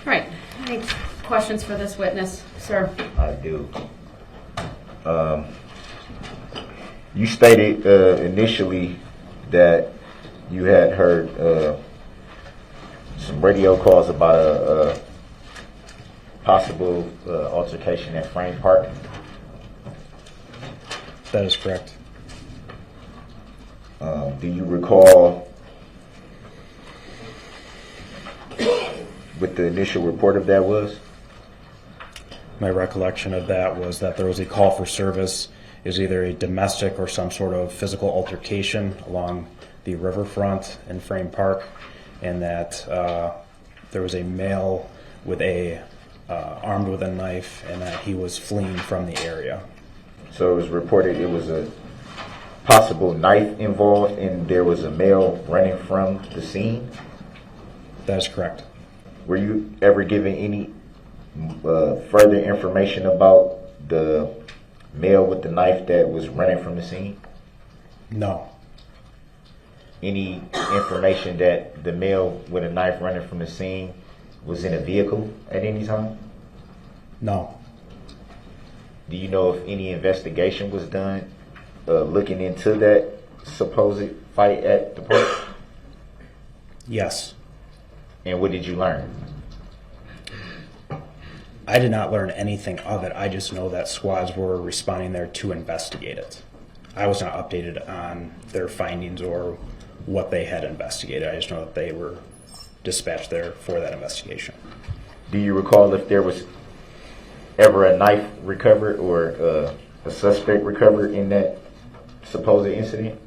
All right. Any questions for this witness, sir? I do. You stated initially that you had heard some radio calls about a possible altercation at Frame Park. That is correct. Do you recall what the initial report of that was? My recollection of that was that there was a call for service, is either a domestic or some sort of physical altercation along the riverfront in Frame Park, and that there was a male with armed with a knife, and that he was fleeing from the area. So it was reported it was a possible knife involved and there was a male running from the scene? That is correct. Were you ever given any further information about the male with the knife that was running from the scene? No. Any information that the male with a knife running from the scene was in a vehicle at any time? No. Do you know if any investigation was done looking into that supposed fight at the park? Yes. And what did you learn? I did not learn anything of it. I just know that squads were responding there to investigate it. I was not updated on their findings or what they had investigated. I just know that they were dispatched there for that investigation. Do you recall if there was ever a knife recovered or a suspect recovered in that supposed incident?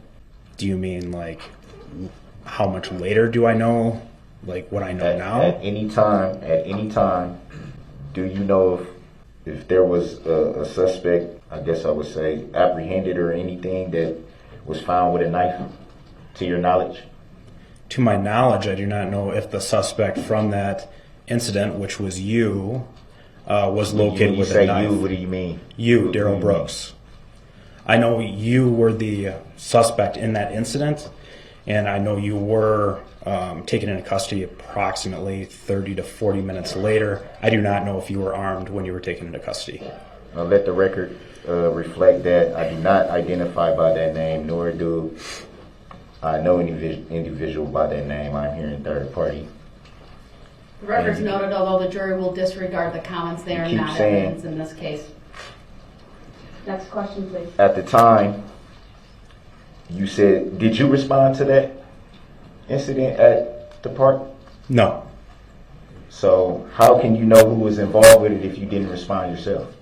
Do you mean like how much later do I know? Like what I know now? At any time, do you know if there was a suspect, I guess I would say, apprehended or anything that was found with a knife, to your knowledge? To my knowledge, I do not know if the suspect from that incident, which was you, was located with a knife. You, what do you mean? You, Darrell Brooks. I know you were the suspect in that incident, and I know you were taken into custody approximately 30 to 40 minutes later. I do not know if you were armed when you were taken into custody. I'll let the record reflect that I do not identify by that name, nor do I know any individual by that name. I'm here in third party. The record's noted, although the jury will disregard the comments, they are not evidence in this case. Next question, please. At the time, you said, did you respond to that incident at the park? No. So how can you know who was involved with it if you didn't respond yourself?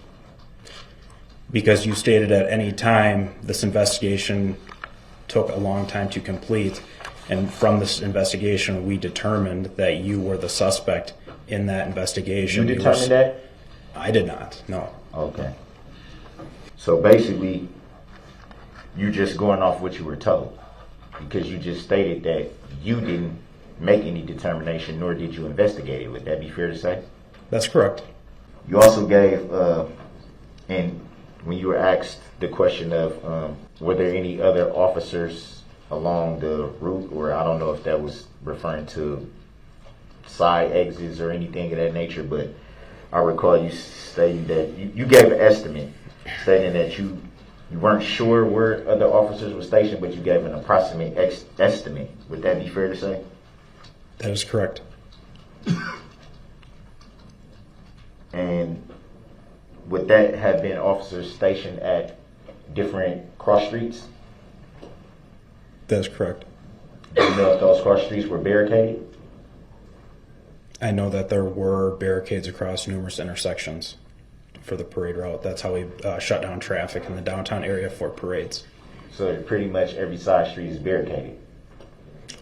Because you stated at any time this investigation took a long time to complete, and from this investigation we determined that you were the suspect in that investigation. You determined that? I did not, no. Okay. So basically, you're just going off what you were told, because you just stated that you didn't make any determination, nor did you investigate it. Would that be fair to say? That's correct. You also gave, and when you were asked the question of were there any other officers along the route, or I don't know if that was referring to side exits or anything of that nature, but I recall you stating that you gave an estimate, stating that you weren't sure where other officers were stationed, but you gave an approximate estimate. Would that be fair to say? That is correct. And would that have been officers stationed at different cross streets? That is correct. Do you know if those cross streets were barricaded? I know that there were barricades across numerous intersections for the parade route. That's how we shut down traffic in the downtown area for parades. So pretty much every side street is barricaded?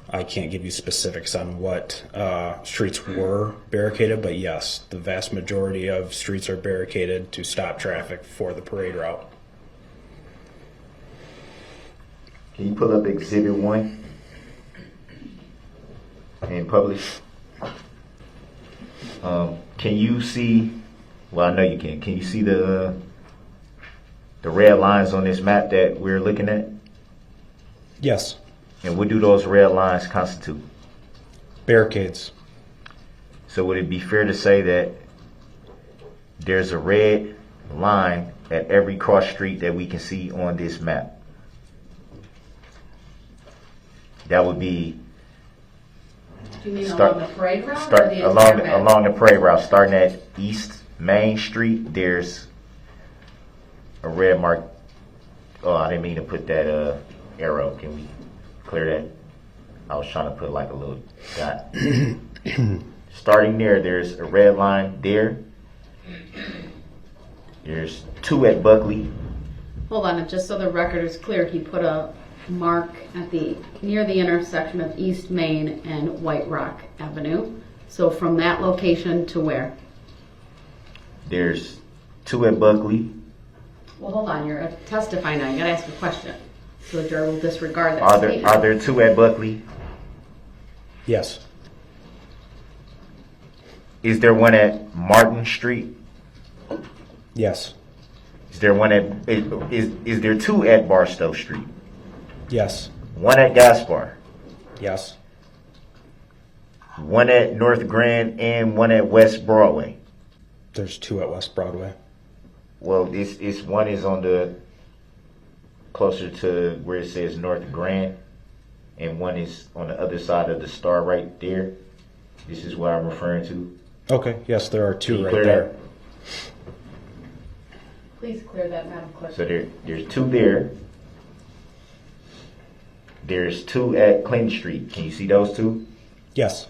I can't give you specifics on what streets were barricaded, but yes, the vast majority of streets are barricaded to stop traffic for the parade route. Can you pull up Exhibit 1 and publish? Can you see, well, I know you can. Can you see the red lines on this map that we're looking at? Yes. And what do those red lines constitute? Barricades. So would it be fair to say that there's a red line at every cross street that we can see on this map? That would be Do you mean along the parade route? start or the entire map? along the parade route, starting at East Main Street. There's a red mark. Oh, I didn't mean to put that arrow. Can we clear that? I was trying to put like a little dot. Starting there, there's a red line there. There's 2 at Buckley. Hold on, and just so the record is clear, he put a mark at near the intersection of East Main and White Rock Avenue. So from that location to where? There's 2 at Buckley. Well, hold on, you're testifying now. You gotta ask a question. So the juror will disregard that Are statement. there 2 at Buckley? Yes. Is there one at Martin Street? Yes. Is there one at is there 2 at Barstow Street? Yes. 1 at Gaspar, Yes. 1 at North Grand, and 1 at West Broadway. There's 2 at West Broadway. Well, it's one is on the closer to where it says North Grand, and one is on the other side of the star right there. This is what I'm referring to. Okay. Yes, there are Can 2 you right clear there. that? Please clear that, Madam Clerk. So there's 2 there. There's 2 at Clinton Street. Can you see those 2? Yes.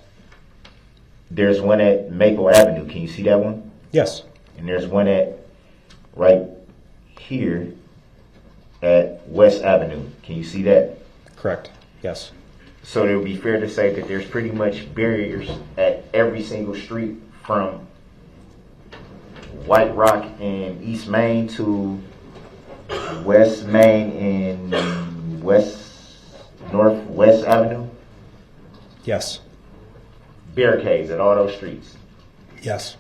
There's 1 at Maple Avenue. Can you see that one? Yes. And there's 1 at right here at West Avenue. Can you see that? Correct. Yes. So it would be fair to say that there's pretty much barriers at every single street from White Rock and East Main to West Main and Northwest Avenue. Yes. Barricades at all those streets. Yes.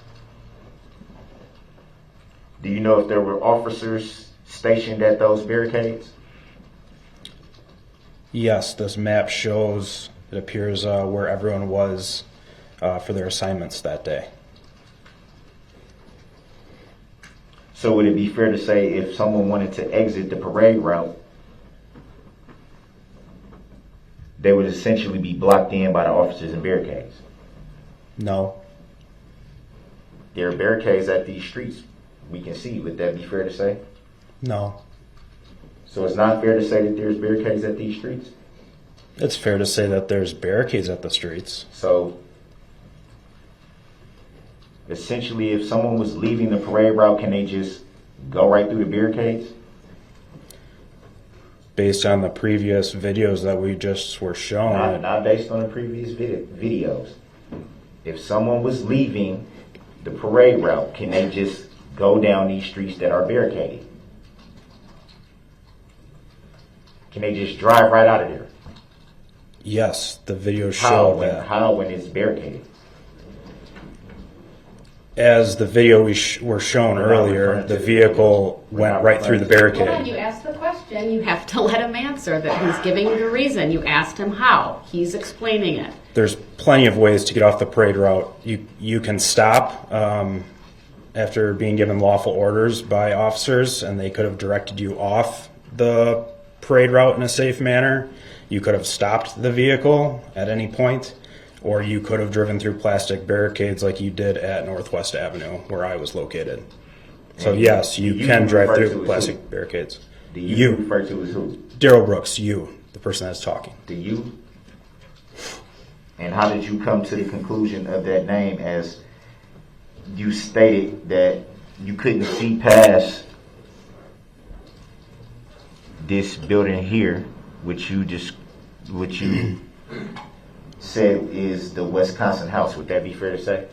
Do you know if there were officers stationed at those barricades? Yes. This map shows, it appears, where everyone was for their assignments that day. So would it be fair to say if someone wanted to exit the parade route, they would essentially be blocked in by the officers and barricades? No. There are barricades at these streets we can see. Would that be fair to say? No. So it's not fair to say that there's barricades at these streets? It's fair to say that there's barricades at the streets. So essentially, if someone was leaving the parade route, can they just go right through the barricades? Based on the previous videos that we just were shown, Not based on the previous videos. If someone was leaving the parade route, can they just go down these streets that are barricaded? Can they just drive right out of there? yes, the videos show that. How when it's barricaded? As the video were shown earlier, the vehicle went right through the Hold on, barricade. you asked the question. You have to let him answer that. He's giving you the reason. You asked him how. He's explaining it. There's plenty of ways to get off the parade route. You can stop after being given lawful orders by officers, and they could have directed you off the parade route in a safe manner. You could have stopped the vehicle at any point, or you could have driven through plastic barricades like you did at Northwest Avenue, where I was located. So And yes, you you can drive refer to through as plastic who? barricades. Do you refer to as who? Darrell Brooks, you, the person that's talking. Do you? And how did you come to the conclusion of that name, as you stated that you couldn't see past this building here, which you said is the Wisconsin House? Would that be fair to say?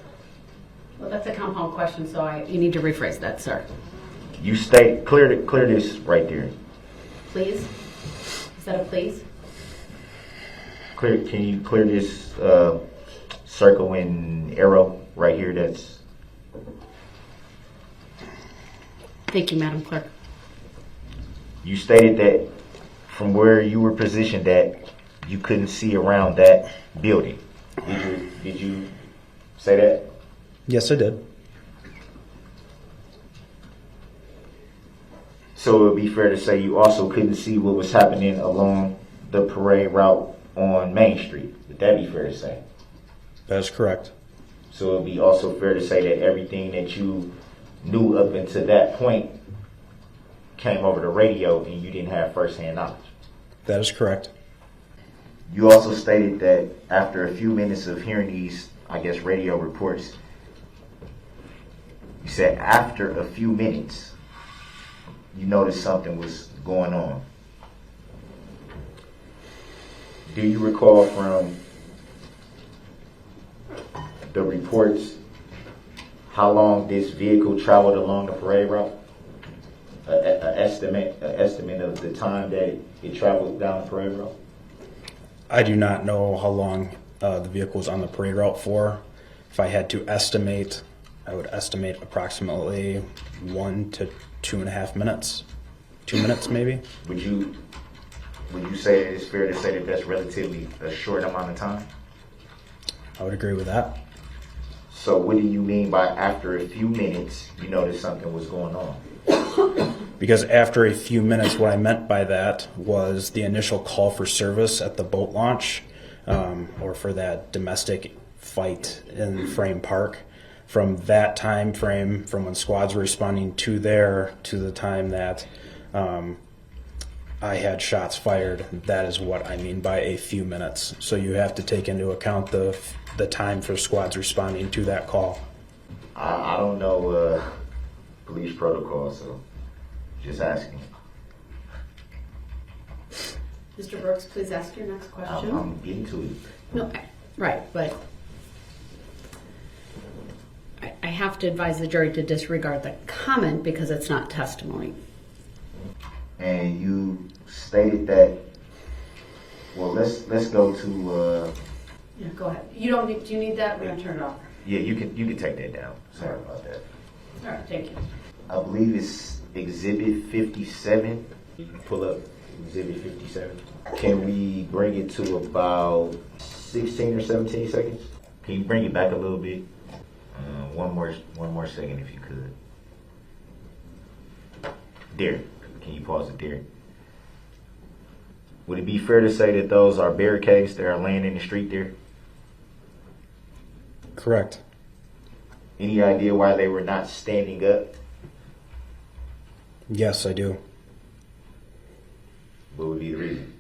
Well, that's a compound question, so you need to rephrase that, sir. You state clear this right there. Please? Is that a please? Can you clear this circle and arrow right here? That's Thank you, Madam Clerk. You stated that from where you were positioned that you couldn't see around that building. Did you say that? Yes, I did. So it would be fair to say you also couldn't see what was happening along the parade route on Main Street. Would that be fair to say? That is correct. So it would be also fair to say that everything that you knew up until that point came over the radio and you didn't have firsthand knowledge. That is correct. You also stated that after a few minutes of hearing these, I guess, radio reports, you said after a few minutes, you noticed something was going on. Do you recall from the reports how long this vehicle traveled along the parade route? An estimate of the time that it traveled down the parade route? I do not know how long the vehicle was on the parade route for. If I had to estimate, I would estimate approximately 1 to 2.5 minutes. 2 minutes, maybe. Would you say it's fair to say that that's relatively a short amount of time? I would agree with that. So what do you mean by after a few minutes you noticed something was going on? Because after a few minutes, what I meant by that was the initial call for service at the boat launch, or for that domestic fight in Frame Park. From that time frame, from when squads were responding to there to the time that I had shots fired, that is what I mean by a few minutes. So you have to take into account the time for squads responding to that call. I don't know police protocol, so just asking. Mr. Brooks, please ask your next question. I'm getting to it. No, right, but I have to advise the jury to disregard the comment because it's not testimony. And you stated that. Well, let's go to. Yeah, go ahead. You don't need. Do you need that? We're gonna turn it off. Yeah, you can take that down. Sorry about that. All right, thank you. I believe it's Exhibit 57. You can pull up Exhibit 57. Can we bring it to about 16 or 17 seconds? Can you bring it back a little bit? One more second if you could. There. Can you pause it there? Would it be fair to say that those are barricades that are laying in the street there? Correct. Any idea why they were not standing up? Yes, I do. What would be the reason?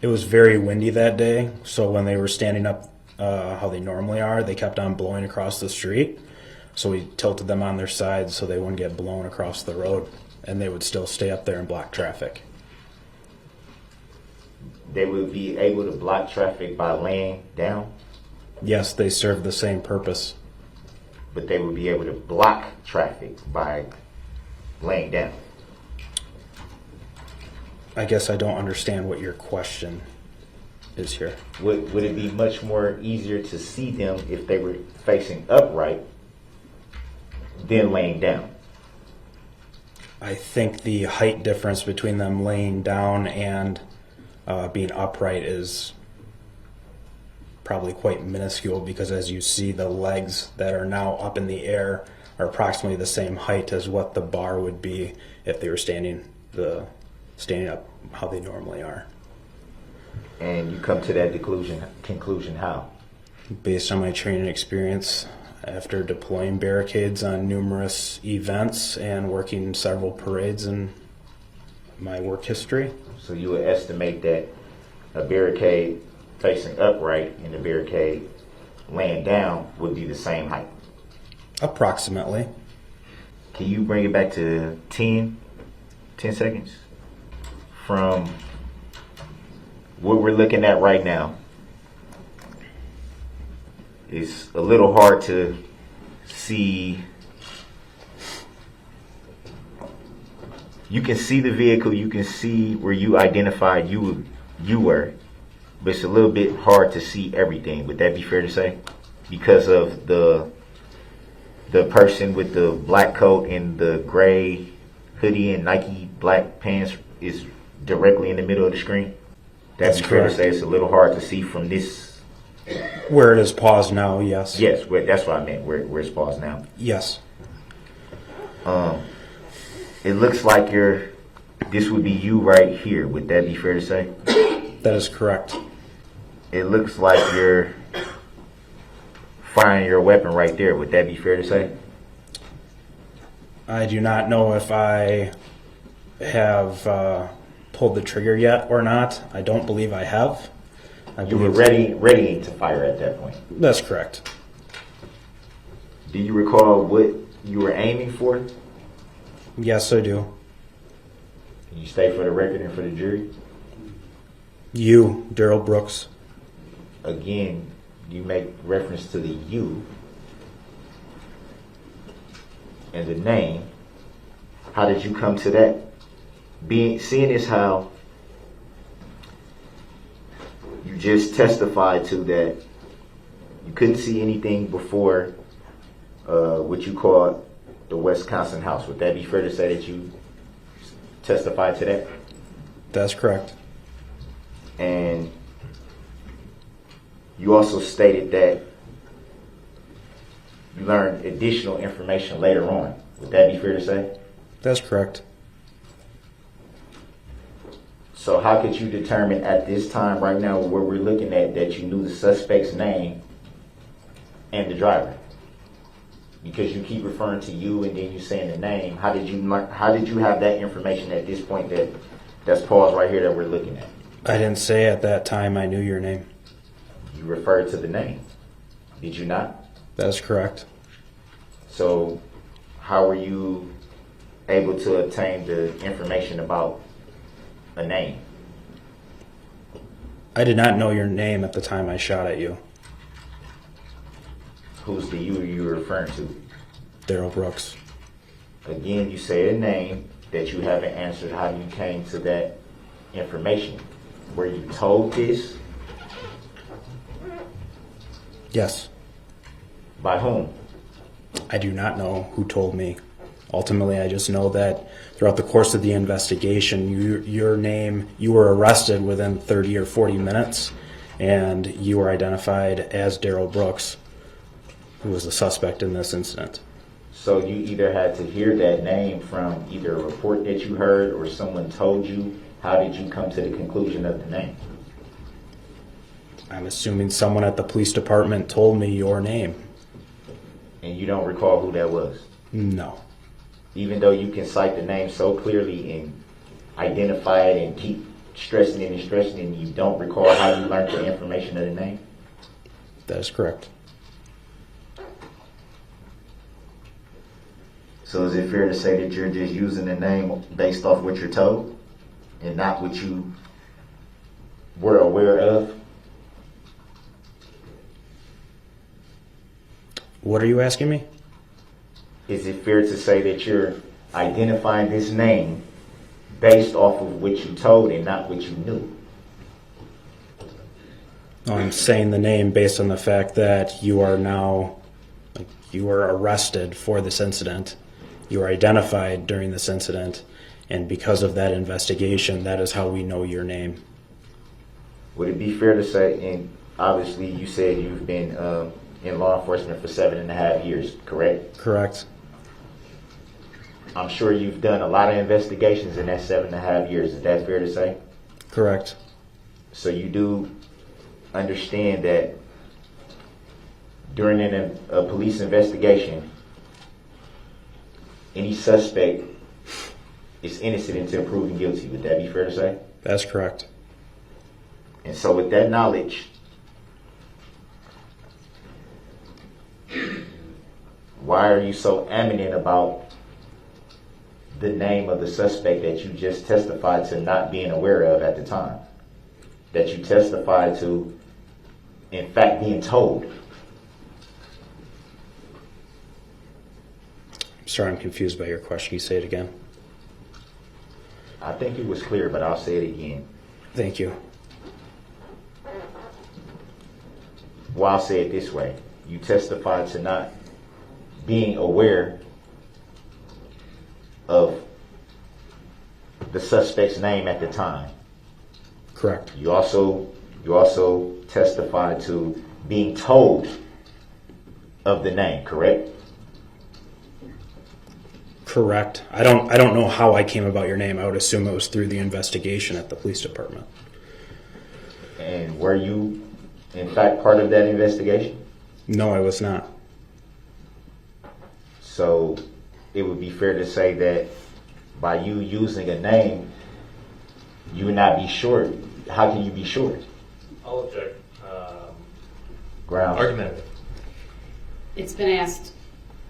It was very windy that day, so when they were standing up how they normally are, they kept on blowing across the street. So we tilted them on their sides so they wouldn't get blown across the road, and they would still stay up there and block traffic. They would be able to block traffic by laying down, Yes, they serve the same purpose. but they would be able to block traffic by laying down. I guess I don't understand what your question is here. Would it be much more easier to see them if they were facing upright than laying down? I think the height difference between them laying down and being upright is probably quite minuscule, because as you see, the legs that are now up in the air are approximately the same height as what the bar would be if they were standing up how they normally are. And you come to that conclusion how? Based on my training experience after deploying barricades on numerous events and working several parades in my work history. So you would estimate that a barricade facing upright and a barricade laying down would be the same height. Approximately. Can you bring it back to 10 seconds? From what we're looking at right now, it's a little hard to see. You can see the vehicle, you can see where you identified you were, but it's a little bit hard to see everything. Would that be fair to say? Because of the person with the black coat and the gray hoodie and Nike black pants is directly in the middle of the screen? That'd be fair to say it's a little hard to see from this Where it is paused now, yes. Yes, that's what I meant. Where it's paused now. Yes. It looks like this would be you right here. Would that be fair to say? That is correct. It looks like you're firing your weapon right there. Would that be fair to say? I do not know if I have pulled the trigger yet or not. I don't believe I have. You were ready to fire at that point. That's correct. Do you recall what you were aiming for? Yes, I do. Can you state for the record and for the jury? You, Darrell Brooks. Again, you make reference to the you and the name. How did you come to that? Seeing as how you just testified to that you couldn't see anything before what you call the Wisconsin house. Would that be fair to say that you testified to that? That's correct. And you also stated that you learned additional information later on. Would that be fair to say? That's correct. So how could you determine at this time right now where we're looking at that you knew the suspect's name and the driver? Because you keep referring to you and then you saying the name. How did you have that information at this point that's paused right here that we're looking at? I didn't say at that time I knew your name. You referred to the name. Did you not? That's correct. So how were you able to obtain the information about a name? I did not know your name at the time I shot at you. Who's the you were referring to? Darrell Brooks. Again, you say a name that you haven't answered how you came to that information. Were you told this? Yes. By whom? I do not know who told me. Ultimately, I just know that throughout the course of the investigation, you were arrested within 30 or 40 minutes, and you were identified as Darrell Brooks, who was the suspect in this incident. So you either had to hear that name from either a report that you heard or someone told you. How did you come to the conclusion of the name? I'm assuming someone at the police department told me your name. And you don't recall who that was? No. Even though you can cite the name so clearly and identify it and keep stressing it and stressing it, and you don't recall how you learned the information of the name? That is correct. So is it fair to say that you're just using the name based off what you're told and not what you were aware of? What are you asking me? Is it fair to say that you're identifying this name based off of what you told and not what you knew? I'm saying the name based on the fact that you are arrested for this incident. You were identified during this incident, and because of that investigation, that is how we know your name. Would it be fair to say, and obviously you said you've been in law enforcement for 7.5 years, correct? Correct. I'm sure you've done a lot of investigations in that 7.5 years. Is that fair to say? Correct. So you do understand that during a police investigation, any suspect is innocent until proven guilty. Would that be fair to say? That's correct. And so with that knowledge, why are you so adamant about the name of the suspect that you just testified to not being aware of at the time? That you testified to, in fact, being told? I'm sorry, I'm confused by your question. Can you say it again? I think it was clear, but I'll say it again. Thank you. Well, I'll say it this way. You testified to not being aware of the suspect's name at the time. Correct. You also testified to being told of the name, correct? Correct. I don't know how I came about your name. I would assume it was through the investigation at the police department. And were you, in fact, part of that investigation? No, I was not. So it would be fair to say that by you using a name, you would not be sure. How can you be sure? I'll object. Grounds. Argumentative. It's been asked,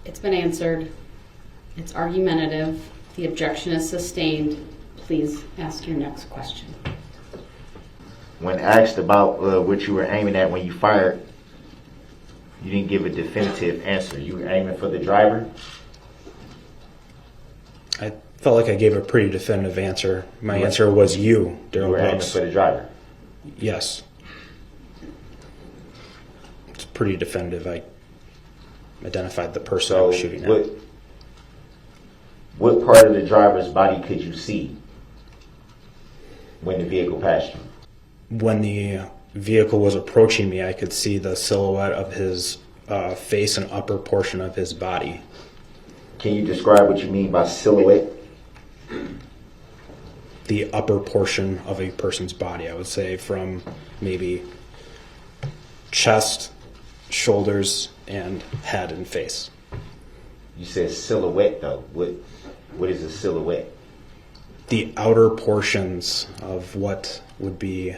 it's been answered, it's argumentative, the objection is sustained. Please ask your next question. When asked about what you were aiming at when you fired, you didn't give a definitive answer. You were aiming for the driver? I felt like I gave a pretty definitive answer. My answer was you, You Darrell were aiming Brooks. for the driver. Yes. It's pretty definitive. I identified the person I So was shooting at. what part of the driver's body could you see when the vehicle passed you? When the vehicle was approaching me, I could see the silhouette of his face and upper portion of his body. Can you describe what you mean by silhouette? The upper portion of a person's body, I would say, from maybe chest, shoulders, and head and face. You said silhouette though. What is a silhouette? The outer portions of what would be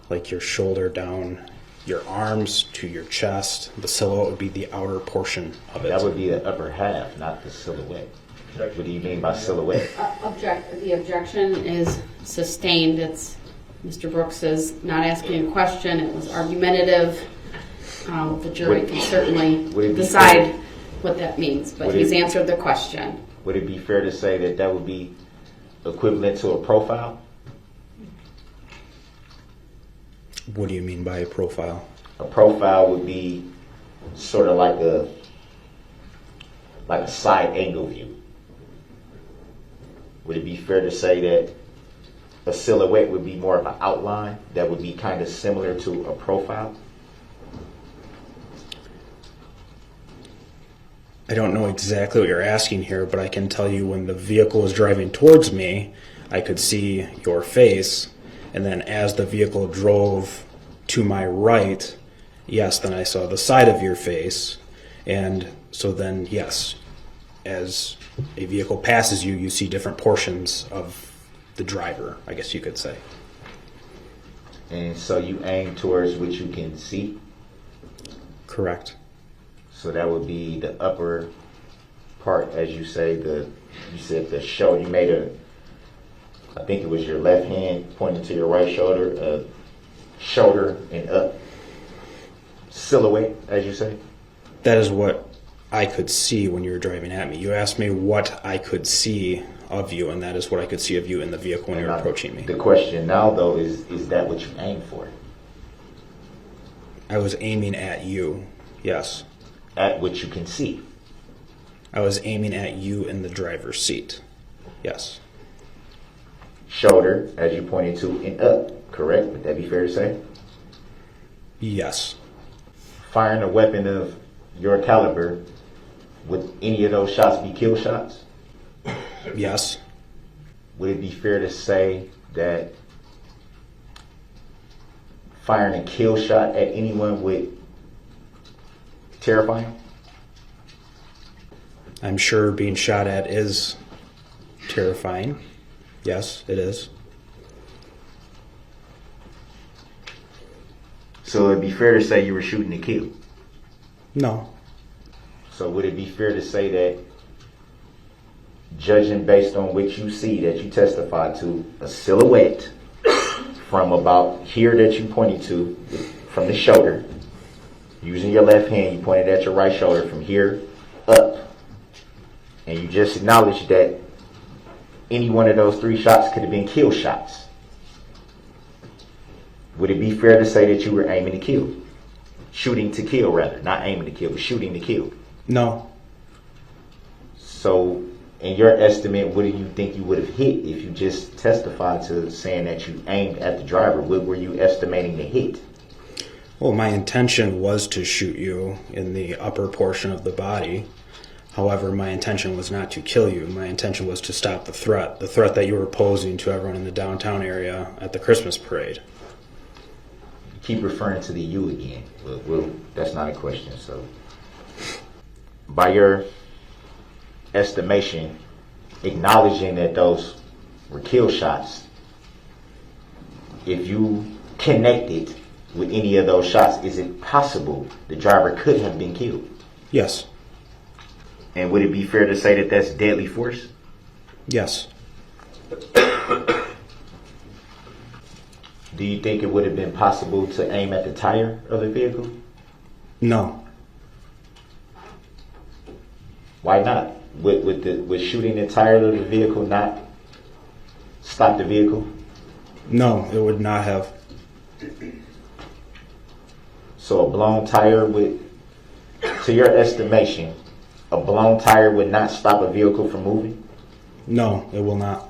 like your shoulder down, your arms to your chest. The silhouette would be the outer portion of it. That would be the upper half, not the silhouette. What do you mean by silhouette? The objection is sustained. It's Mr. Brooks is not asking a question. It was argumentative. The jury can would certainly it be decide what that means, but would he's it- answered the question. Would it be fair to say that that would be equivalent to a profile? What do you mean by a profile? A profile would be sort of like a side angle view. Would it be fair to say that a silhouette would be more of an outline that would be kind of similar to a profile? I don't know exactly what you're asking here, but I can tell you when the vehicle was driving towards me, I could see your face, and then as the vehicle drove to my right, yes, then I saw the side of your face, and so then, yes, as a vehicle passes you, you see different portions of the driver, I guess you could say. And so you aim towards what you can see? Correct. So that would be the upper part, as you say, you said the shoulder, you made I think it was your left hand pointing to your right shoulder, shoulder and up silhouette, as you say? That is what I could see when you were driving at me. You asked me what I could see of you, and that is what I could see of you in the vehicle when you were approaching me. The question now, though, is that what you aim for? I was aiming at you, yes. At what you can see? I was aiming at you in the driver's seat, yes. Shoulder, as you pointed to, and up, correct? Would that be fair to say? Yes. Firing a weapon of your caliber, would any of those shots be kill shots? Yes. Would it be fair to say that firing a kill shot at anyone would terrify him? I'm sure being shot at is terrifying. Yes, it is. So it'd be fair to say you were shooting to kill. No. So would it be fair to say that, judging based on what you see, that you testified to, a silhouette from about here that you pointed to, from the shoulder, using your left hand, you pointed at your right shoulder from here up, and you just acknowledged that any one of those three shots could have been kill shots. Would it be fair to say that you were aiming to kill? Shooting to kill, rather. Not aiming to kill, but shooting to kill. No. So, in your estimate, what do you think you would have hit if you just testified to saying that you aimed at the driver? What were you estimating to hit? Well, my intention was to shoot you in the upper portion of the body. However, my intention was not to kill you. My intention was to stop the threat that you were posing to everyone in the downtown area at the Christmas parade. You keep referring to the you again. Well, that's not a question. So, by your estimation, acknowledging that those were kill shots, if you connected with any of those shots, is it possible the driver could have been killed? Yes. And would it be fair to say that that's deadly force? Yes. Do you think it would have been possible to aim at the tire of the vehicle? No. Why not? Would shooting the tire of the vehicle not stop the vehicle? No, it would not have. So a blown tire would, to your estimation, a blown tire would not stop a vehicle from moving? No, it will not.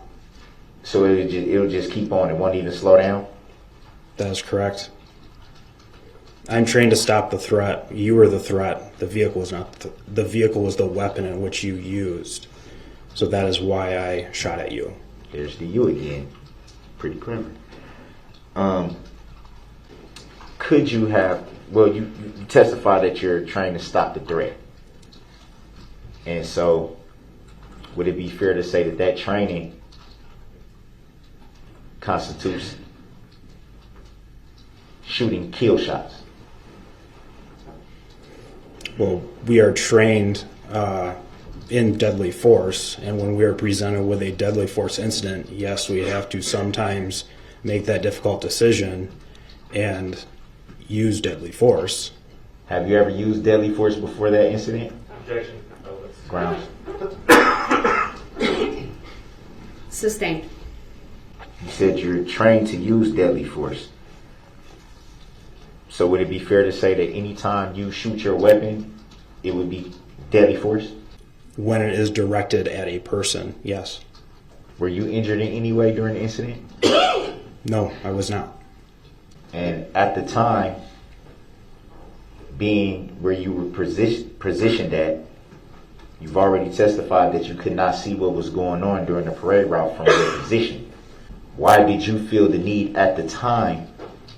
So it'll just keep on. It won't even slow down? That is correct. I'm trained to stop the threat. You were the threat. The vehicle was not. The vehicle was the weapon in which you used. So that is why I shot at you. There's the you again. Pretty clever. Could you have? Well, you testify that you're trying to stop the threat, and so would it be fair to say that that training constitutes shooting kill shots? Well, we are trained in deadly force, and when we are presented with a deadly force incident, yes, we have to sometimes make that difficult decision and use deadly force. Have you ever used deadly force before that incident? Objection. Grounds. Sustained. You said you're trained to use deadly force. So would it be fair to say that anytime you shoot your weapon, it would be deadly force? When it is directed at a person, yes. Were you injured in any way during the incident? No, I was not. And at the time, being where you were positioned at, you've already testified that you could not see what was going on during the parade route from your position. Why did you feel the need at the time,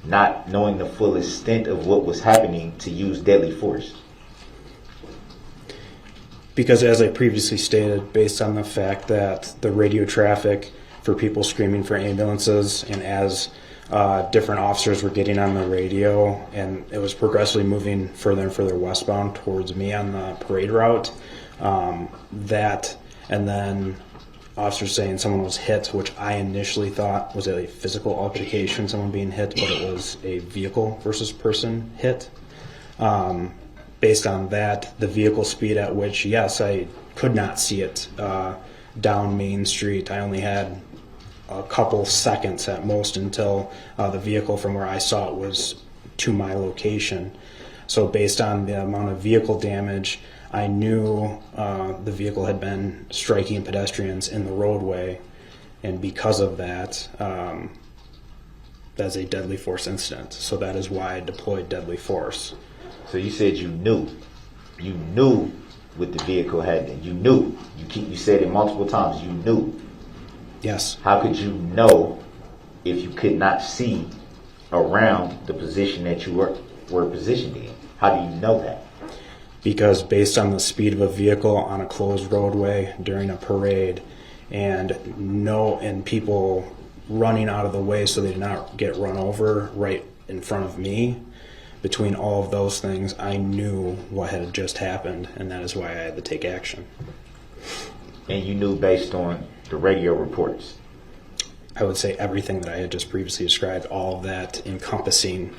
not knowing the full extent of what was happening, to use deadly force? Because as I previously stated, based on the fact that the radio traffic for people screaming for ambulances, and as different officers were getting on the radio, and it was progressively moving further and further westbound towards me on the parade route, that, and then officers saying someone was hit, which I initially thought was a physical altercation, someone being hit, but it was a vehicle versus person hit. Based on that, the vehicle speed at which, yes, I could not see it down Main Street. I only had a couple seconds at most until the vehicle from where I saw it was to my location. So based on the amount of vehicle damage, I knew the vehicle had been striking pedestrians in the roadway, and because of that, that's a deadly force incident. So that is why I deployed deadly force. So you said you knew what the vehicle had. You knew. You said it multiple times. You knew. Yes. How could you know if you could not see around the position that you were positioned in? How do you know that? Because based on the speed of a vehicle on a closed roadway during a parade, and people running out of the way so they did not get run over right in front of me, between all of those things, I knew what had just happened, and that is why I had to take action. And you knew based on the radio reports? I would say everything that I had just previously described, all of that encompassing,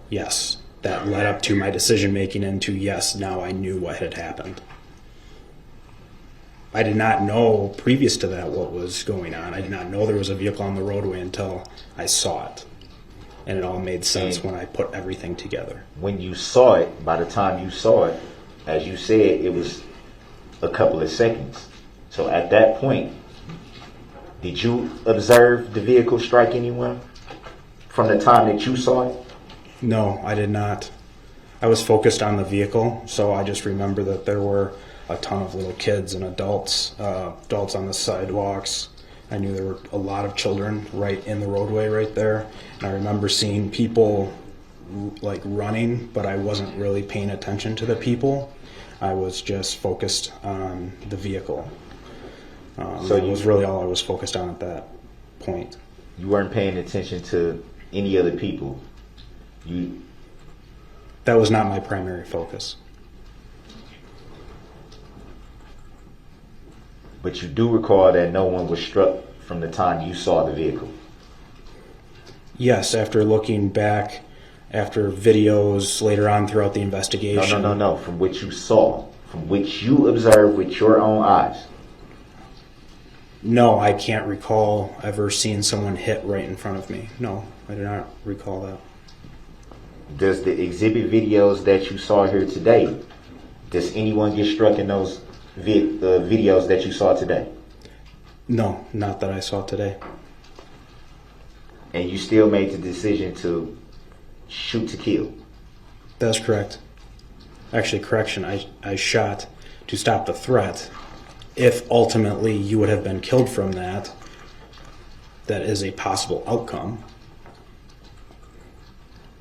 yes, that led up to my decision making into, yes, now I knew what had happened. I did not know previous to that what was going on. I did not know there was a vehicle on the roadway until I saw it. And it all made sense when I put everything together. When you saw it, by the time you saw it, as you said, it was a couple of seconds. So at that point, did you observe the vehicle strike anyone from the time that you saw it? No, I did not. I was focused on the vehicle, so I just remember that there were a ton of little kids and adults on the sidewalks. I knew there were a lot of children right in the roadway right there. And I remember seeing people like running, but I wasn't really paying attention to the people. I was just focused on the vehicle. So that was really all I was focused on at that point. You weren't paying attention to any other people. That was not my primary focus. But you do recall that no one was struck from the time you saw the vehicle. Yes, after looking back, after videos later on throughout the investigation. No. From which you saw, from which you observed with your own eyes. No, I can't recall ever seeing someone hit right in front of me. No, I do not recall that. Does the exhibit videos that you saw here today, does anyone get struck in those videos that you saw today? No, not that I saw today. And you still made the decision to shoot to kill? That's correct. Actually, correction, I shot to stop the threat. If ultimately you would have been killed from that, that is a possible outcome.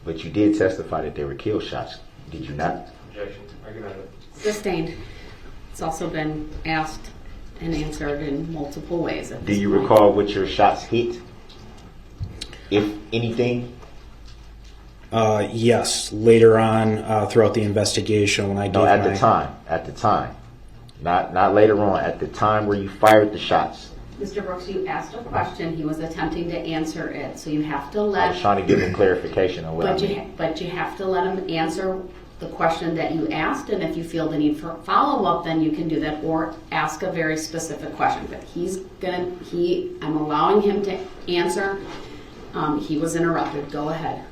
But you did testify that there were kill shots, did you not? Objection. Argument. Sustained. It's also been asked and answered in multiple ways. Do you recall what your shots hit? If anything? Yes, later on throughout the investigation when I gave At the time. Not later on, at the time where you fired the shots. Mr. Brooks, you asked a question. He was attempting to answer it. So you have to I let... was trying to give him clarification on what I mean. But you have to let him answer the question that you asked, and if you feel the need for follow-up, then you can do that, or ask a very specific question. But I'm allowing him to answer. He was interrupted. Go ahead.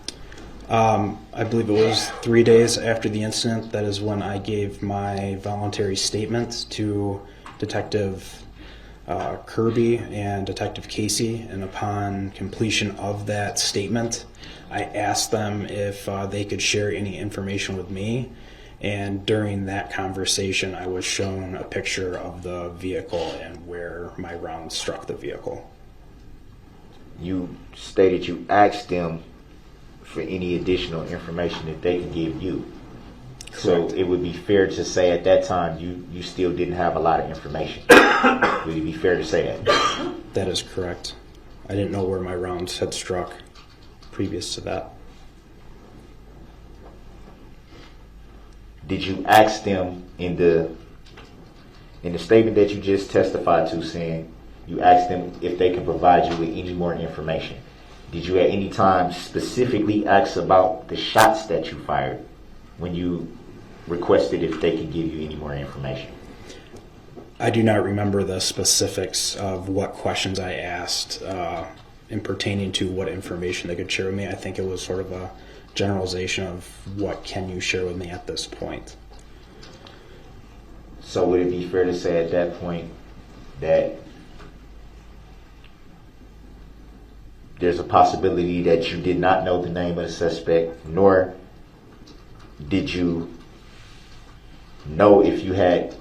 I believe it was 3 days after the incident. That is when I gave my voluntary statement to Detective Kirby and Detective Casey, and upon completion of that statement, I asked them if they could share any information with me, and during that conversation I was shown a picture of the vehicle and where my round struck the vehicle. You stated you asked them for any additional information that they can give you. Correct. So it would be fair to say at that time you still didn't have a lot of information. Would it be fair to say that? That is correct. I didn't know where my rounds had struck previous to that. Did you ask them in the statement that you just testified to, saying you asked them if they could provide you with any more information? Did you at any time specifically ask about the shots that you fired when you requested if they could give you any more information? I do not remember the specifics of what questions I asked in pertaining to what information they could share with me. I think it was sort of a generalization of what can you share with me at this point. So would it be fair to say at that point that there's a possibility that you did not know the name of the suspect, nor did you know if you had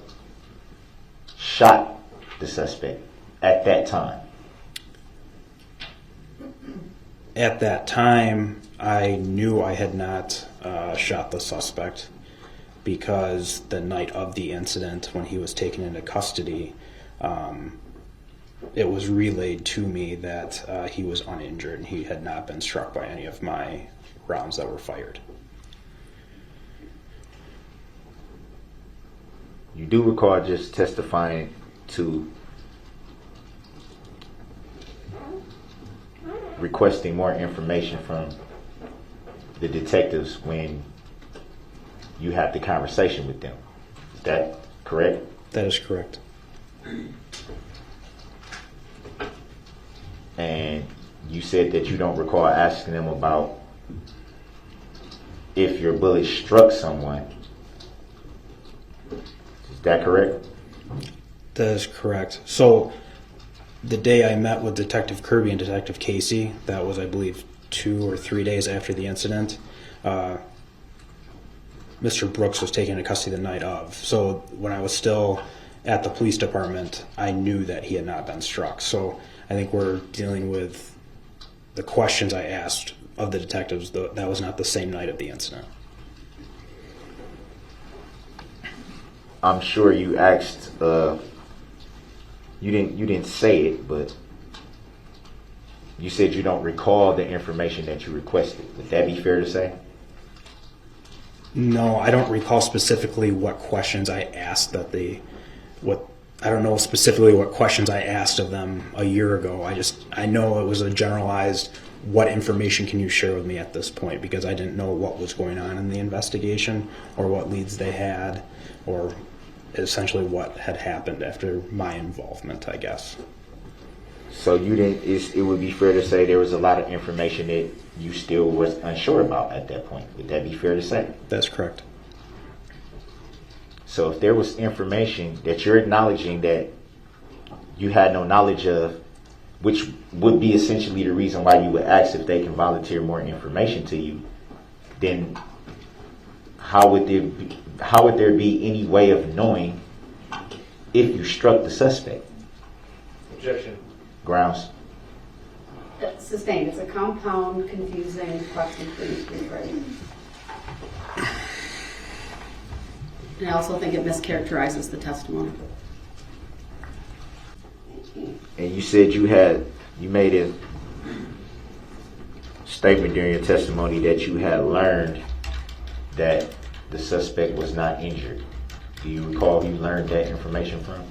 shot the suspect at that time? At that time, I knew I had not shot the suspect, because the night of the incident, when he was taken into custody, it was relayed to me that he was uninjured and he had not been struck by any of my rounds that were fired. You do recall just testifying to requesting more information from the detectives when you had the conversation with them. Is that correct? That is correct. And you said that you don't recall asking them about if your bullet struck someone. Is that correct? That is correct. So the day I met with Detective Kirby and Detective Casey, that was, I believe, 2 or 3 days after the incident, Mr. Brooks was taken into custody the night of. So when I was still at the police department, I knew that he had not been struck. So I think we're dealing with the questions I asked of the detectives. That was not the same night of the incident. I'm sure you asked. You didn't say it, but you said you don't recall the information that you requested. Would that be fair to say? No, I don't recall specifically what questions I asked I don't know specifically what questions I asked of them a year ago. I know it was a generalized, what information can you share with me at this point? Because I didn't know what was going on in the investigation or what leads they had or essentially what had happened after my involvement, I guess. So you didn't. It would be fair to say there was a lot of information that you still was unsure about at that point. Would that be fair to say? That's correct. So if there was information that you're acknowledging that you had no knowledge of, which would be essentially the reason why you would ask if they can volunteer more information to you, then how would there be any way of knowing if you struck the suspect? Objection. Grounds. Sustained. It's a compound, confusing question. Please rephrase. And I also think it mischaracterizes the testimony. And you said you made a statement during your testimony that you had learned that the suspect was not injured. Do you recall who you learned that information from?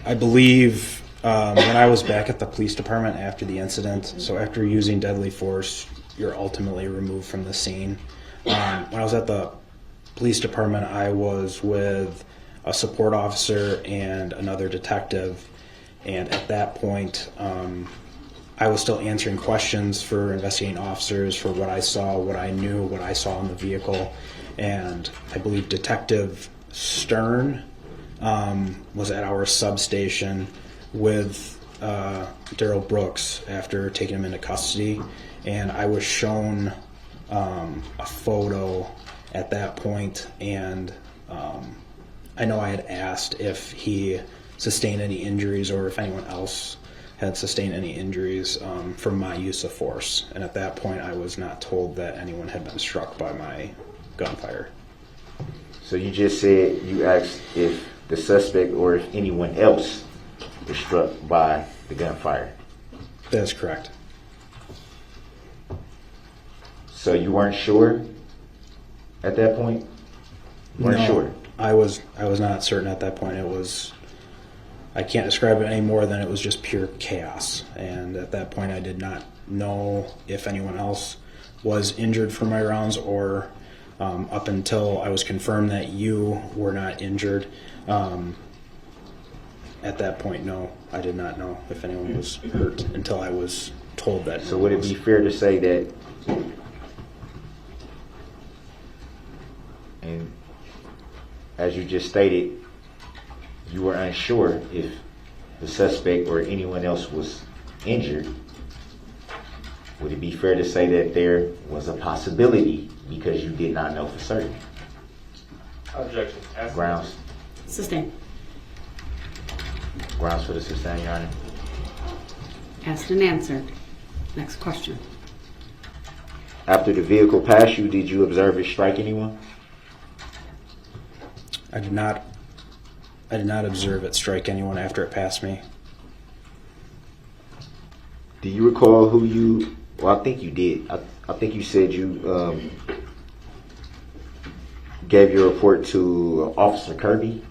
I believe when I was back at the police department after the incident, so after using deadly force, you're ultimately removed from the scene. When I was at the police department, I was with a support officer and another detective, and at that point, I was still answering questions for investigating officers for what I saw, what I knew, what I saw in the vehicle, and I believe Detective Stern was at our substation with Darrell Brooks after taking him into custody, and I was shown a photo at that point, and I know I had asked if he sustained any injuries or if anyone else had sustained any injuries from my use of force, and at that point I was not told that anyone had been struck by my gunfire. So you just said you asked if the suspect or if anyone else was struck by the gunfire. That is correct. So you weren't sure at that point? You weren't sure? I was not certain at that point. I can't describe it any more than it was just pure chaos. And at that point I did not know if anyone else was injured from my rounds or up until I was confirmed that you were not injured. At that point, no, I did not know if anyone was hurt until I was told that. So would it be fair to say that, and as you just stated, you were unsure if the suspect or anyone else was injured? Would it be fair to say that there was a possibility because you did not know for certain? Objection. Grounds. Sustained. Grounds for the sustain, Your Honor. Asked and answered. Next question. After the vehicle passed you, did you observe it strike anyone? I did not observe it strike anyone after it passed me. Do you recall who you? Well, I think you did. I think you said you gave your report to Officer Kirby.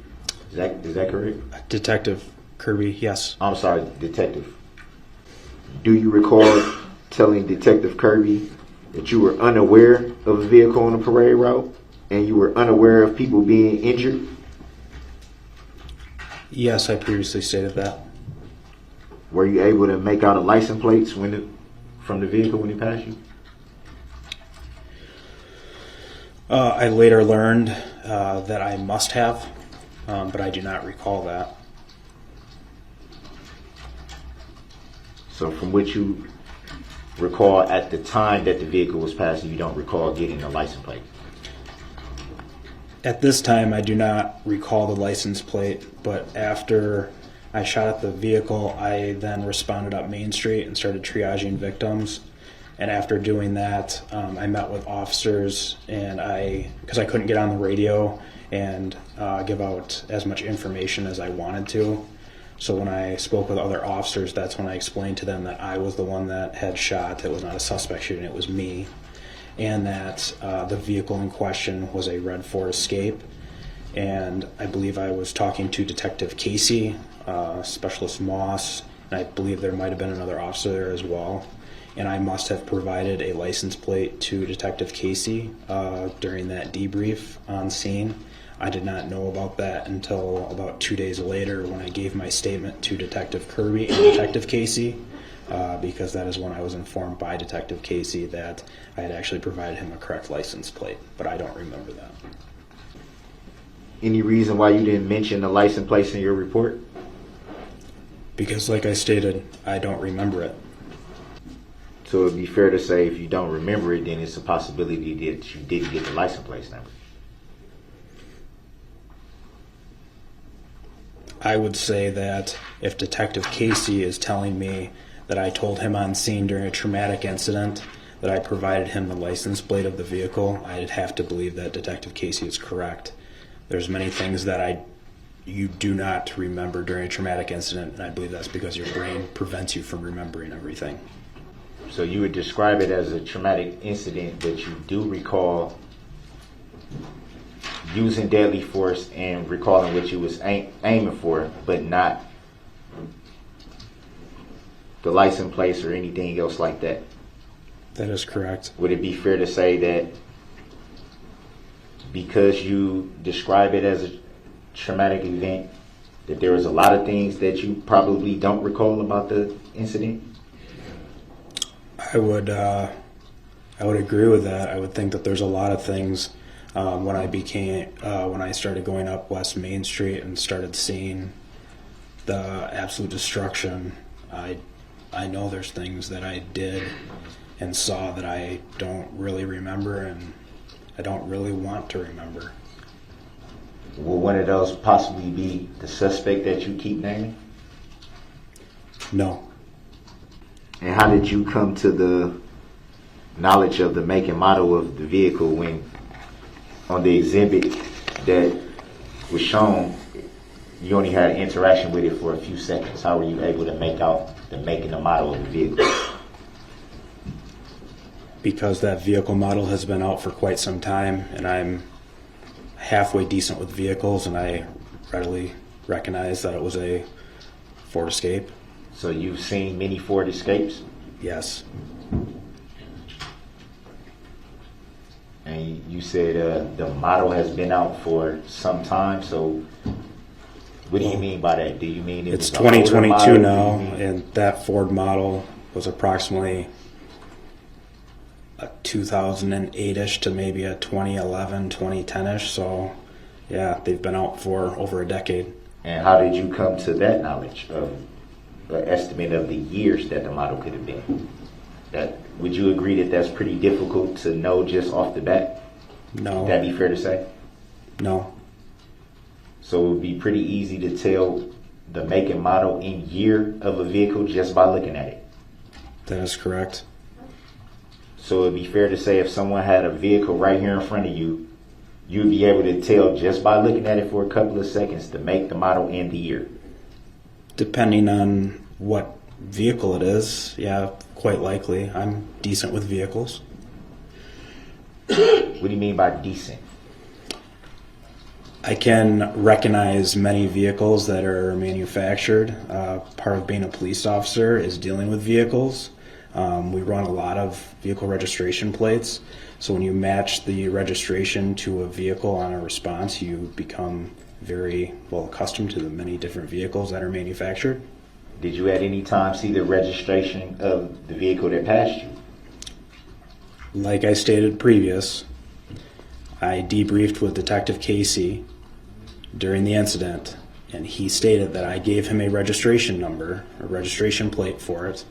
Is that correct? Detective Kirby, yes. I'm sorry, Detective. Do you recall telling Detective Kirby that you were unaware of a vehicle on the parade route and you were unaware of people being injured? Yes, I previously stated that. Were you able to make out a license plates from the vehicle when it passed you? I later learned that I must have, but I do not recall that. So from what you recall at the time that the vehicle was passed, you don't recall getting the license plate? At this time, I do not recall the license plate, but after I shot at the vehicle, I then responded up Main Street and started triaging victims. And after doing that, I met with officers, and because I couldn't get on the radio and give out as much information as I wanted to. So when I spoke with other officers, that's when I explained to them that I was the one that had shot. It was not a suspect shooting, it was me. And that the vehicle in question was a red Ford Escape. And I believe I was talking to Detective Casey, Specialist Moss, and I believe there might have been another officer there as well. And I must have provided a license plate to Detective Casey during that debrief on scene. I did not know about that until about 2 days later when I gave my statement to Detective Kirby and Detective Casey, because that is when I was informed by Detective Casey that I had actually provided him a correct license plate, but I don't remember that. Any reason why you didn't mention the license plate in your report? Because like I stated, I don't remember it. So it'd be fair to say if you don't remember it, then it's a possibility that you didn't get the license plate number. I would say that if Detective Casey is telling me that I told him on scene during a traumatic incident that I provided him the license plate of the vehicle, I'd have to believe that Detective Casey is correct. There's many things that you do not remember during a traumatic incident, and I believe that's because your brain prevents you from remembering everything. So you would describe it as a traumatic incident, but you do recall using deadly force and recalling what you was aiming for, but not the license plate or anything else like that. That is correct. Would it be fair to say that because you describe it as a traumatic event, that there was a lot of things that you probably don't recall about the incident? I would agree with that. I would think that there's a lot of things when I started going up West Main Street and started seeing the absolute destruction. I know there's things that I did and saw that I don't really remember, and I don't really want to remember. Will one of those possibly be the suspect that you keep naming? No. And how did you come to the knowledge of the make and model of the vehicle when on the exhibit that was shown, you only had interaction with it for a few seconds? How were you able to make out the make and the model of the vehicle? Because that vehicle model has been out for quite some time, and I'm halfway decent with vehicles, and I readily recognize that it was a Ford Escape. So you've seen many Ford Escapes? Yes. And you said the model has been out for some time, so what do you mean by that? Do you mean It's was an older 2022 model? now, Do you mean- and that Ford model was approximately a 2008-ish to maybe a 2011, 2010-ish. So, yeah, they've been out for over a decade. And how did you come to that knowledge of the estimate of the years that the model could have been? Would you agree that that's pretty difficult to know just off the bat? No. Would that be fair to say? No. So it would be pretty easy to tell the make and model in year of a vehicle just by looking at it. That is correct. So it'd be fair to say if someone had a vehicle right here in front of you, you'd be able to tell just by looking at it for a couple of seconds the make, the model, and the year. Depending on what vehicle it is, yeah, quite likely. I'm decent with vehicles. What do you mean by decent? I can recognize many vehicles that are manufactured. Part of being a police officer is dealing with vehicles. We run a lot of vehicle registration plates. So when you match the registration to a vehicle on a response, you become very well accustomed to the many different vehicles that are manufactured. Did you at any time see the registration of the vehicle that passed you? Like I stated previous, I debriefed with Detective Casey during the incident, and he stated that I gave him a registration number, a registration plate for it.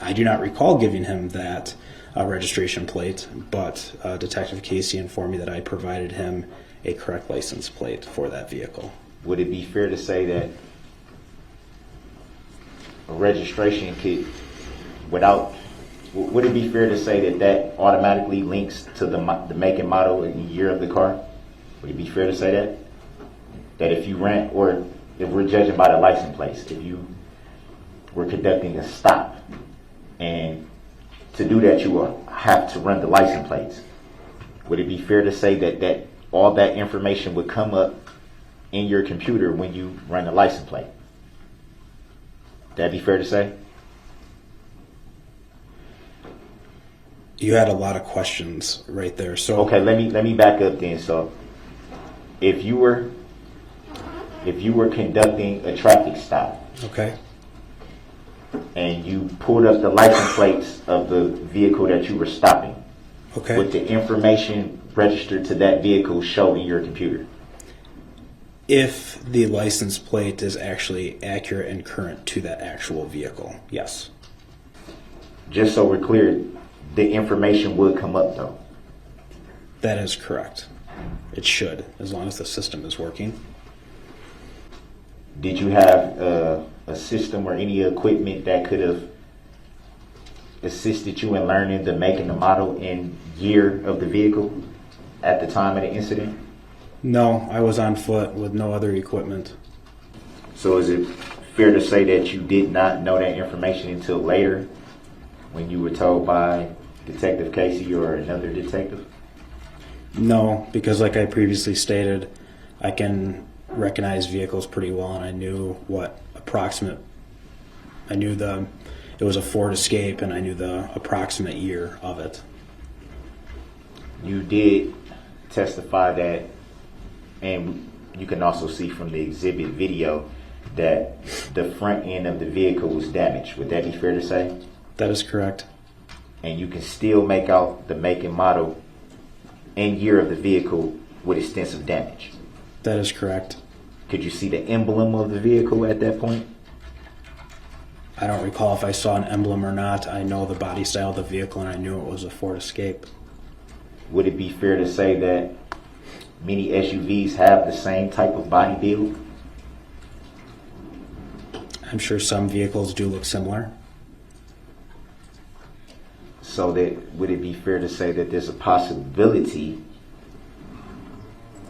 I do not recall giving him that registration plate, but Detective Casey informed me that I provided him a correct license plate for that vehicle. Would it be fair to say that a registration kit would it be fair to say that that automatically links to the make and model and year of the car? Would it be fair to say that? That if you rent, or if we're judging by the license plates, if you were conducting a stop, and to do that you will have to run the license plates, would it be fair to say that all that information would come up in your computer when you run the license plate? That'd be fair to say? You had a lot of questions right there. So Okay, let me back up then. So if you were conducting a traffic stop okay, and you pulled up the license plates of the vehicle that you were stopping, okay. would the information registered to that vehicle show in your computer? If the license plate is actually accurate and current to that actual vehicle, yes. Just so we're clear, the information would come up though. That is correct. It should, as long as the system is working. Did you have a system or any equipment that could have assisted you in learning the make and the model and year of the vehicle at the time of the incident? No, I was on foot with no other equipment. So is it fair to say that you did not know that information until later when you were told by Detective Casey or another detective? No, because like I previously stated, I can recognize vehicles pretty well, and I knew it was a Ford Escape, and I knew the approximate year of it. You did testify that, and you can also see from the exhibit video, that the front end of the vehicle was damaged. Would that be fair to say? That is correct. And you can still make out the make and model and year of the vehicle with extensive damage. That is correct. Could you see the emblem of the vehicle at that point? I don't recall if I saw an emblem or not. I know the body style of the vehicle, and I knew it was a Ford Escape. Would it be fair to say that many SUVs have the same type of body build? I'm sure some vehicles do look similar. So that would it be fair to say that there's a possibility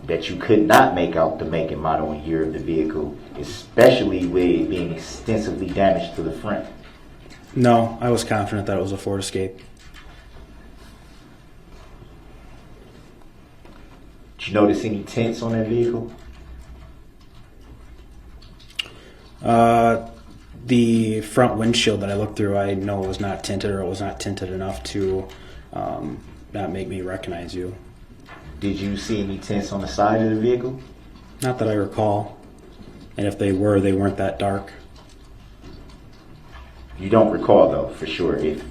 that you could not make out the make and model and year of the vehicle, especially with it being extensively damaged to the front? No, I was confident that it was a Ford Escape. Did you notice any tints on that vehicle? The front windshield that I looked through, I know it was not tinted, or it was not tinted enough to not make me recognize you. Did you see any tints on the side of the vehicle? Not that I recall. And if they were, they weren't that dark. You don't recall, though, for sure, if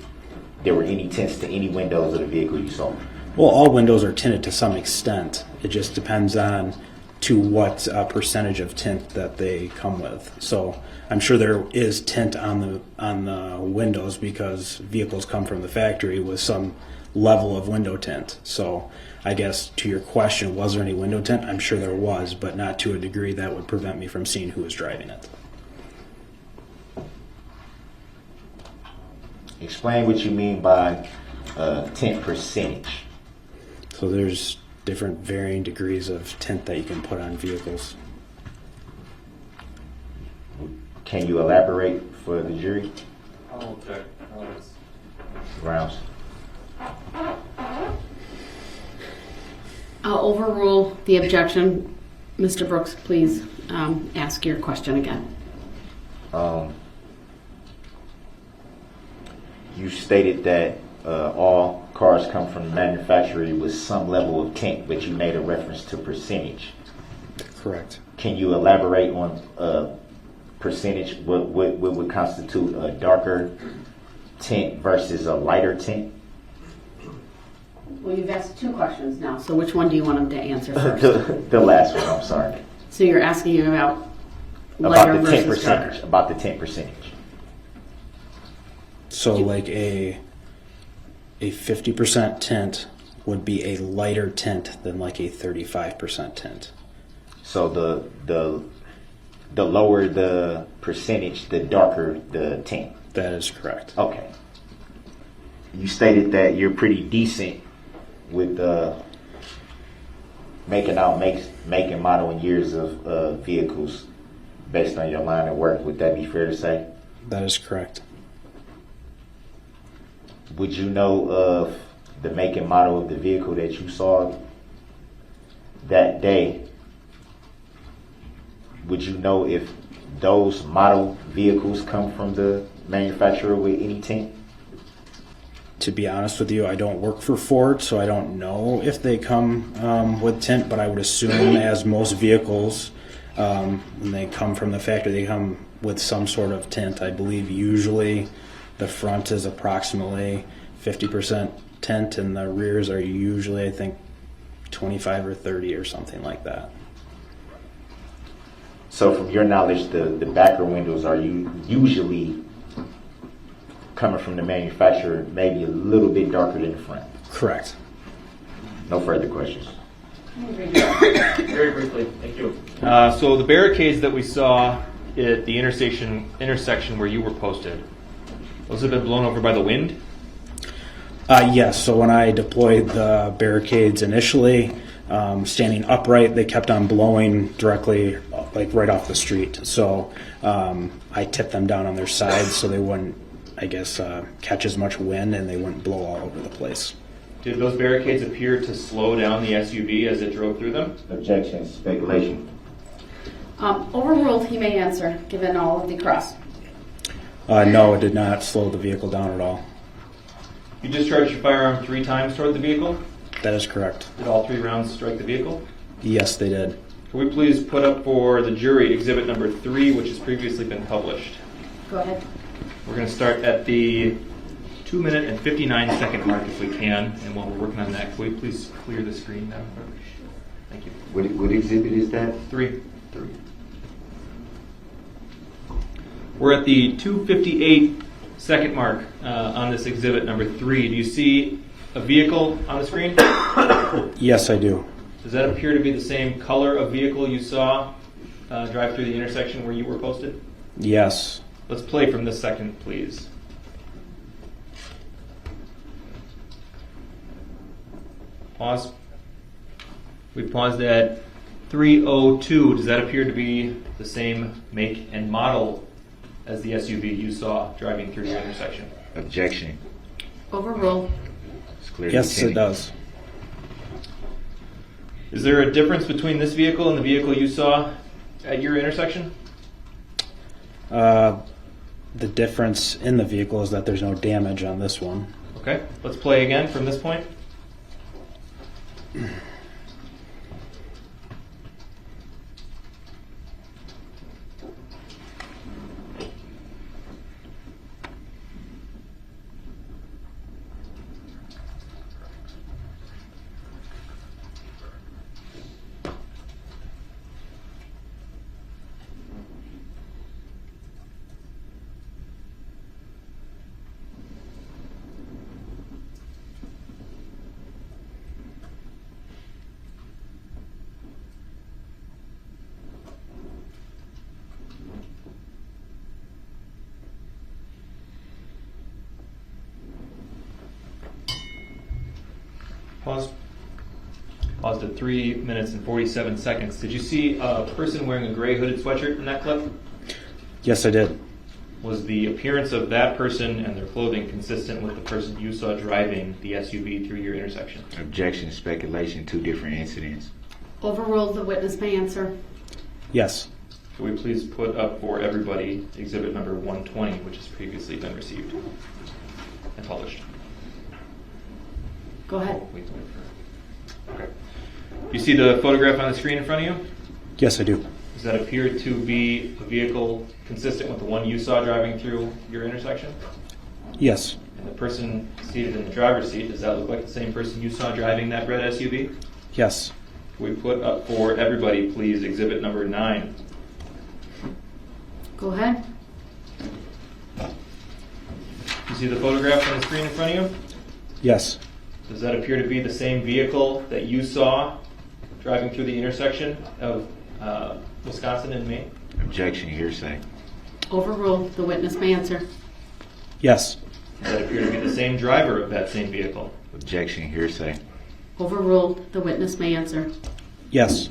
there were any tints to any windows of the vehicle you saw? Well, all windows are tinted to some extent. It just depends on to what percentage of tint that they come with. So I'm sure there is tint on the windows, because vehicles come from the factory with some level of window tint. So I guess to your question, was there any window tint? I'm sure there was, but not to a degree that would prevent me from seeing who was driving it. Explain what you mean by tint percentage. So there's different varying degrees of tint that you can put on vehicles. Can you elaborate for the jury? I'll object. Grounds. I'll overrule the objection. Mr. Brooks, please ask your question again. You stated that all cars come from the manufacturer with some level of tint, but you made a reference to percentage. Correct. Can you elaborate on percentage? What would constitute a darker tint versus a lighter tint? Well, you've asked two questions now, so which one do you want him to answer first? The last one, I'm sorry. So you're asking about lighter About the tint versus percentage. darker. About the tint percentage. So like a 50% tint would be a lighter tint than like a 35% tint. So the lower the percentage, the darker the tint. That is correct. Okay. You stated that you're pretty decent with making out make and model and years of vehicles based on your line of work. Would that be fair to say? That is correct. Would you know of the make and model of the vehicle that you saw that day? Would you know if those model vehicles come from the manufacturer with any tint? To be honest with you, I don't work for Ford, so I don't know if they come with tint, but I would assume as most vehicles, when they come from the factory, they come with some sort of tint. I believe usually the front is approximately 50% tint and the rears are usually, I think, 25 or 30 or something like that. So from your knowledge, the backer windows are usually coming from the manufacturer, maybe a little bit darker than the front. Correct. No further questions. Very briefly, thank you. So the barricades that we saw at the intersection where you were posted, those have been blown over by the wind? Yes, so when I deployed the barricades initially, standing upright, they kept on blowing directly, like right off the street. So I tipped them down on their sides so they wouldn't, I guess, catch as much wind and they wouldn't blow all over the place. Did those barricades appear to slow down the SUV as it drove through them? Objection, speculation. Overruled, he may answer, given all of the cross. No, it did not slow the vehicle down at all. You discharged your firearm 3 times toward the vehicle? That is correct. Did all 3 rounds strike the vehicle? Yes, they did. Can we please put up for the jury exhibit number 3, which has previously been published? Go ahead. We're going to start at the 2-minute and 59-second mark if we can, and while we're working on that, can we please clear the screen now? Thank you. What exhibit is that? 3. We're at the 2:58-second mark on this exhibit number 3. Do you see a vehicle on the screen? Yes, I do. Does that appear to be the same color of vehicle you saw drive through the intersection where you were posted? Yes. Let's play from this second, please. Pause. We paused at 3:02. Does that appear to be the same make and model as the SUV you saw driving through your intersection? Objection. Overruled. It's clear. Yes, it does. Is there a difference between this vehicle and the vehicle you saw at your intersection? The difference in the vehicle is that there's no damage on this one. Okay, let's play again from this point. Pause. Paused at 3 minutes and 47 seconds. Did you see a person wearing a gray hooded sweatshirt in that clip? Yes, I did. Was the appearance of that person and their clothing consistent with the person you saw driving the SUV through your intersection? Objection, speculation, 2 different incidents. Overruled, the witness may answer. Yes. Can we please put up for everybody exhibit number 120, which has previously been received and published? Go ahead. Okay. You see the photograph on the screen in front of you? Yes, I do. Does that appear to be a vehicle consistent with the one you saw driving through your intersection? Yes. And the person seated in the driver's seat, does that look like the same person you saw driving that red SUV? Yes. We put up for everybody, please, exhibit number 9. Go ahead. You see the photograph on the screen in front of you? Yes. Does that appear to be the same vehicle that you saw driving through the intersection of Wisconsin and Maine? Objection, hearsay. Overruled. The witness may answer. Yes. Does that appear to be the same driver of that same vehicle? Objection, hearsay. Overruled. The witness may answer. Yes.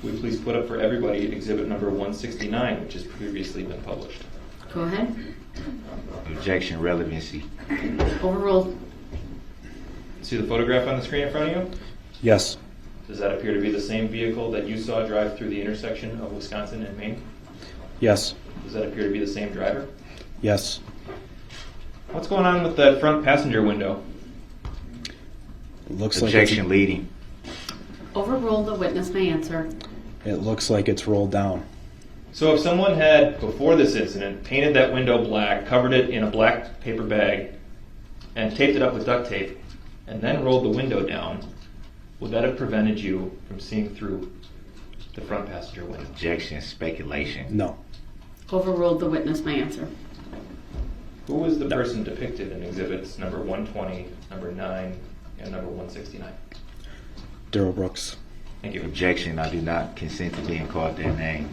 Would you please put up for everybody exhibit number 169, which has previously been published? Go ahead. Objection, relevancy. Overruled. See the photograph on the screen in front of you? Yes. Does that appear to be the same vehicle that you saw drive through the intersection of Wisconsin and Maine? Yes. Does that appear to be the same driver? Yes. What's going on with that front passenger window? It looks like Objection, leading. Overruled. The witness may answer. it looks like it's rolled down. So if someone had, before this incident, painted that window black, covered it in a black paper bag, and taped it up with duct tape, and then rolled the window down, would that have prevented you from seeing through the front passenger window? Objection, speculation. No. Overruled. The witness may answer. Who was the person depicted in exhibits number 120, number 9, and number 169? Darrell Brooks. Thank you. Objection, I do not consent to being called that name.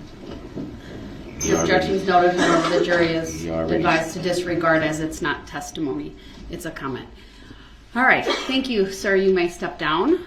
The objection is noted. However, the jury is You already- advised to disregard as it's not testimony. It's a comment. All right. Thank you, sir. You may step down.